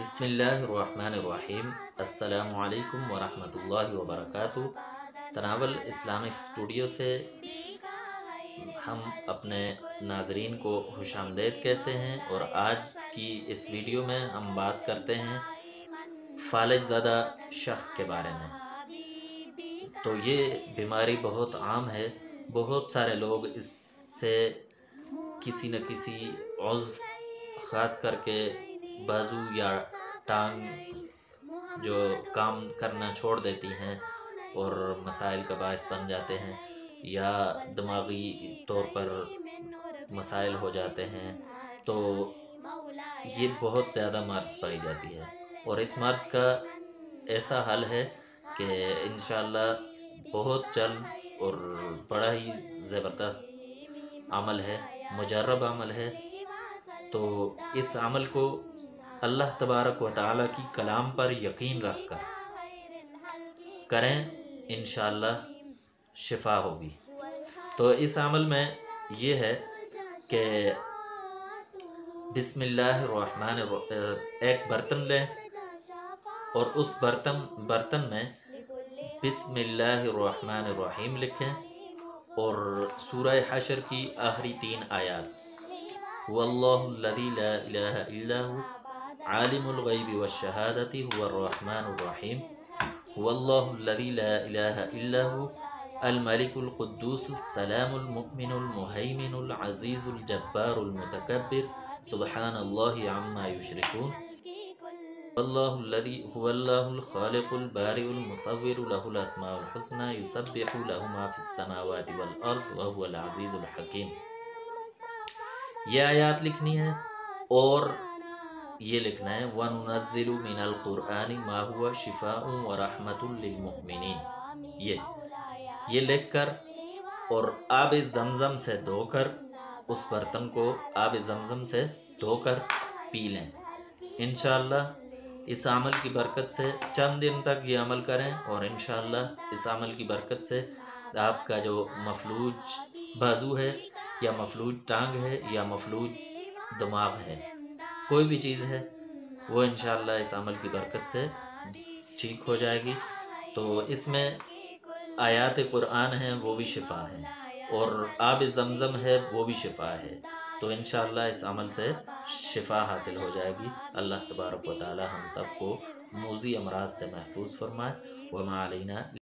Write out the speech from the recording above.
بسم اللہ الرحمن الرحیم۔ السلام علیکم ورحمۃ اللہ وبرکاتہ۔ تناول اسلامک اسٹوڈیو سے ہم اپنے ناظرین کو خوش آمدید کہتے ہیں، اور آج کی اس ویڈیو میں ہم بات کرتے ہیں فالج زدہ شخص کے بارے میں۔ تو یہ بیماری بہت عام ہے، بہت سارے لوگ اس سے کسی نہ کسی عضو، خاص کر کے بازو یا ٹانگ، جو کام کرنا چھوڑ دیتی ہیں اور مسائل کا باعث بن جاتے ہیں، یا دماغی طور پر مسائل ہو جاتے ہیں، تو یہ بہت زیادہ مرض پائی جاتی ہے۔ اور اس مرض کا ایسا حل ہے کہ انشاءاللہ بہت جلد اور بڑا ہی زبردست عمل ہے، مجرب عمل ہے۔ تو اس عمل کو اللہ تبارک و تعالیٰ کی کلام پر یقین رکھ کر کریں، انشاءاللہ شفا ہوگی۔ تو اس عمل میں یہ ہے کہ بسم اللہ الرحمن الرحیم، ایک برتن لیں اور اس برتن میں بسم اللہ الرحمن الرحیم لکھیں، اور سورہ حشر کی آخری 3 آیات، واللہ الذی لا الہ الا هو عالم الغیب والشہادۃ هو الرحمن الرحیم، واللہ الذی لا الہ الا هو الملک القدوس السلام المؤمن المہیمن العزیز الجبار المتکبر سبحان اللہ عما یشرکون، واللہ الذی هو اللہ الخالق البارئ المصور له الاسماء الحسنى یسبح له ما فی السماوات والارض وهو العزیز الحکیم۔ یہ آیات لکھنی ہے اور یہ لکھنا ہے وَنُنَزِّلُ مِنَ الْقُرْآنِ مَا هُوَ شِفَاءٌ وَرَحْمَةٌ لِّلْمُؤْمِنِينَ، یہ لکھ کر اور آب زمزم سے دھو کر، اس برتن کو آب زمزم سے دھو کر پی لیں۔ انشاءاللہ اس عمل کی برکت سے چند دن تک یہ عمل کریں، اور انشاءاللہ اس عمل کی برکت سے آپ کا جو مفلوج بازو ہے، یا مفلوج ٹانگ ہے، یا مفلوج دماغ ہے، کوئی بھی چیز ہے، وہ انشاءاللہ اس عمل کی برکت سے ٹھیک ہو جائے گی۔ تو اس میں آیات قرآن ہیں، وہ بھی شفا ہیں، اور آب زمزم ہے، وہ بھی شفا ہے۔ تو انشاءاللہ اس عمل سے شفا حاصل ہو جائے گی۔ اللہ تبارک و تعالی ہم سب کو موذی امراض سے محفوظ فرمائے۔ وما علینا